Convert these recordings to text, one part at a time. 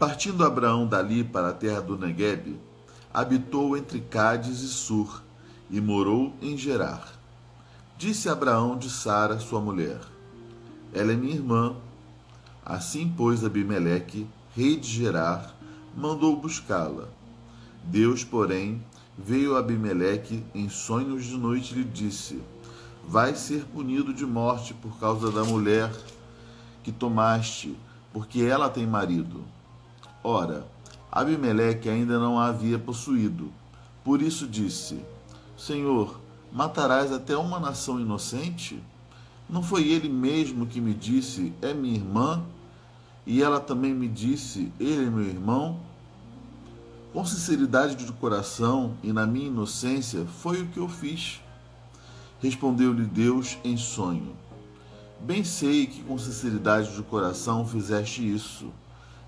Partindo Abraão dali para a terra do Neguebe, habitou entre Cádiz e Sur, e morou em Gerar. Disse Abraão de Sara, sua mulher: ela é minha irmã. Assim, pois, Abimeleque, rei de Gerar, mandou buscá-la. Deus, porém, veio a Abimeleque em sonhos de noite e lhe disse: vai ser punido de morte por causa da mulher que tomaste, porque ela tem marido. Ora, Abimeleque ainda não a havia possuído. Por isso disse: Senhor, matarás até uma nação inocente? Não foi ele mesmo que me disse: é minha irmã? E ela também me disse: ele é meu irmão? Com sinceridade de coração e na minha inocência foi o que eu fiz. Respondeu-lhe Deus em sonho: bem sei que com sinceridade de coração fizeste isso.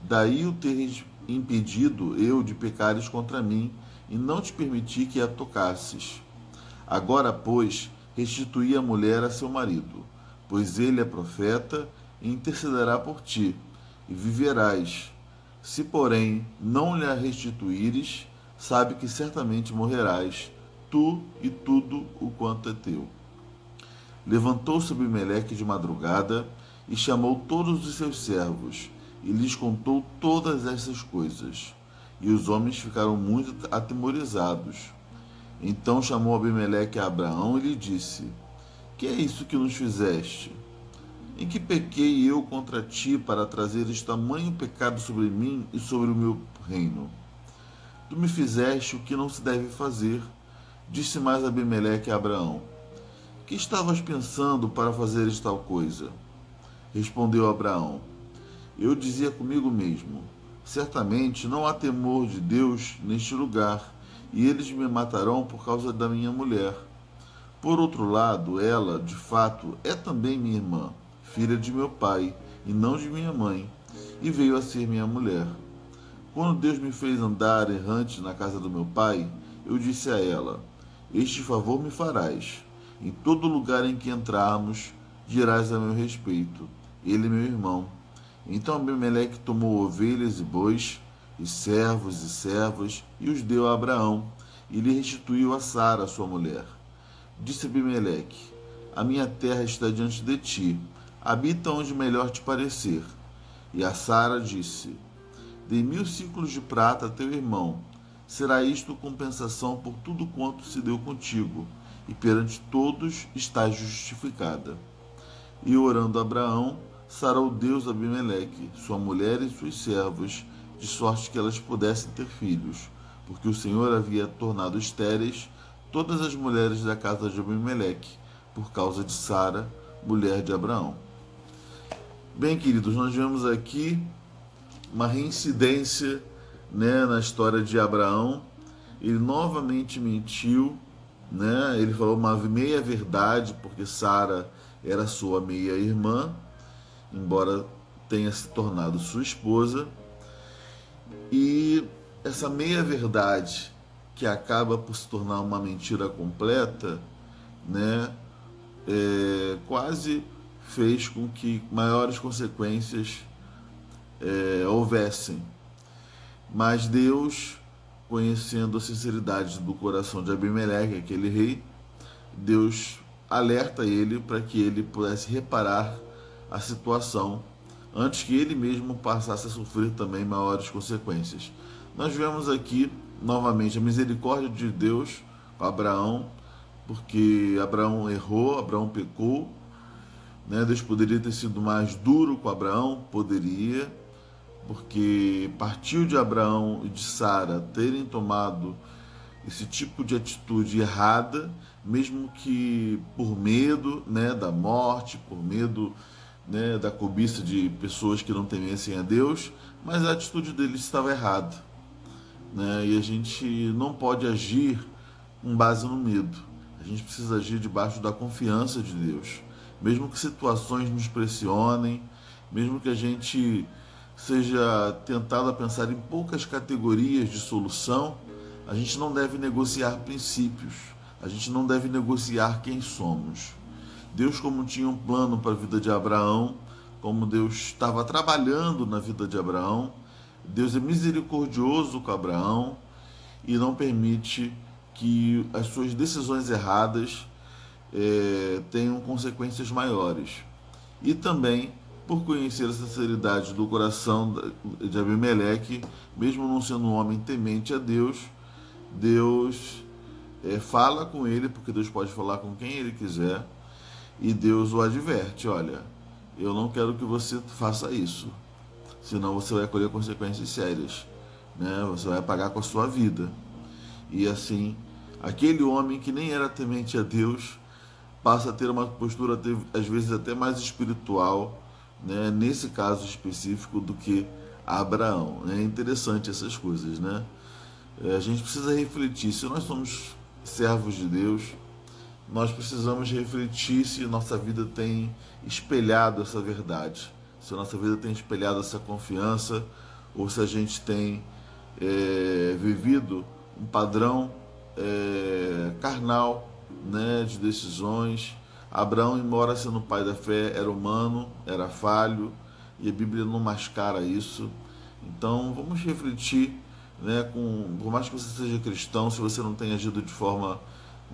Daí o teres impedido eu de pecares contra mim, e não te permiti que a tocasses. Agora, pois, restituí a mulher a seu marido, pois ele é profeta e intercederá por ti, e viverás. Se, porém, não lhe a restituíres, sabe que certamente morrerás, tu e tudo o quanto é teu. Levantou-se Abimeleque de madrugada e chamou todos os seus servos, e lhes contou todas essas coisas. E os homens ficaram muito atemorizados. Então chamou Abimeleque a Abraão e lhe disse: que é isso que nos fizeste? Em que pequei eu contra ti para trazeres tamanho pecado sobre mim e sobre o meu reino? Tu me fizeste o que não se deve fazer. Disse mais Abimeleque a Abraão: que estavas pensando para fazeres tal coisa? Respondeu Abraão: eu dizia comigo mesmo: certamente não há temor de Deus neste lugar, e eles me matarão por causa da minha mulher. Por outro lado, ela, de fato, é também minha irmã, filha de meu pai, e não de minha mãe, e veio a ser minha mulher. Quando Deus me fez andar errante na casa do meu pai, eu disse a ela: este favor me farás. Em todo lugar em que entrarmos, dirás a meu respeito: ele é meu irmão. Então Abimeleque tomou ovelhas e bois, e servos e servas, e os deu a Abraão, e lhe restituiu a Sara, sua mulher. Disse Abimeleque: a minha terra está diante de ti, habita onde melhor te parecer. E a Sara disse: dei 1000 ciclos de prata a teu irmão, será isto compensação por tudo quanto se deu contigo, e perante todos estás justificada. E orando Abraão, sarou Deus Abimeleque, sua mulher e seus servos, de sorte que elas pudessem ter filhos, porque o Senhor havia tornado estéreis todas as mulheres da casa de Abimeleque, por causa de Sara, mulher de Abraão. Bem, queridos, nós vemos aqui uma reincidência, na história de Abraão. Ele novamente mentiu, ele falou uma meia-verdade, porque Sara era sua meia-irmã, embora tenha se tornado sua esposa. E essa meia-verdade, que acaba por se tornar uma mentira completa, quase fez com que maiores consequências houvessem. Mas Deus, conhecendo a sinceridade do coração de Abimeleque, aquele rei, Deus alerta ele para que ele pudesse reparar a situação antes que ele mesmo passasse a sofrer também maiores consequências. Nós vemos aqui novamente a misericórdia de Deus com Abraão, porque Abraão errou, Abraão pecou, Deus poderia ter sido mais duro com Abraão, poderia, porque partiu de Abraão e de Sara terem tomado esse tipo de atitude errada, mesmo que por medo, da morte, por medo, da cobiça de pessoas que não temessem a Deus, mas a atitude deles estava errada, e a gente não pode agir com base no medo. A gente precisa agir debaixo da confiança de Deus, mesmo que situações nos pressionem, mesmo que a gente seja tentado a pensar em poucas categorias de solução. A gente não deve negociar princípios, a gente não deve negociar quem somos. Deus, como tinha um plano para a vida de Abraão, como Deus estava trabalhando na vida de Abraão, Deus é misericordioso com Abraão e não permite que as suas decisões erradas tenham consequências maiores. E também, por conhecer a sinceridade do coração de Abimeleque, mesmo não sendo um homem temente a Deus, Deus fala com ele, porque Deus pode falar com quem ele quiser, e Deus o adverte: olha, eu não quero que você faça isso, senão você vai colher consequências sérias, né? Você vai pagar com a sua vida. E assim, aquele homem que nem era temente a Deus passa a ter uma postura, às vezes, até mais espiritual, né, nesse caso específico, do que Abraão. É interessante essas coisas, né? A gente precisa refletir. Se nós somos servos de Deus, nós precisamos refletir se nossa vida tem espelhado essa verdade, se nossa vida tem espelhado essa confiança, ou se a gente tem vivido um padrão carnal, né, de decisões. Abraão, embora sendo pai da fé, era humano, era falho, e a Bíblia não mascara isso. Então vamos refletir, né, por mais que você seja cristão, se você não tem agido de forma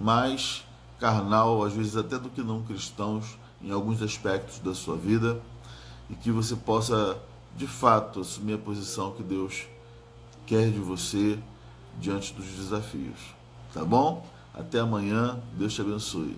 mais carnal, às vezes até do que não cristãos, em alguns aspectos da sua vida, e que você possa de fato assumir a posição que Deus quer de você diante dos desafios. Tá bom? Até amanhã. Deus te abençoe.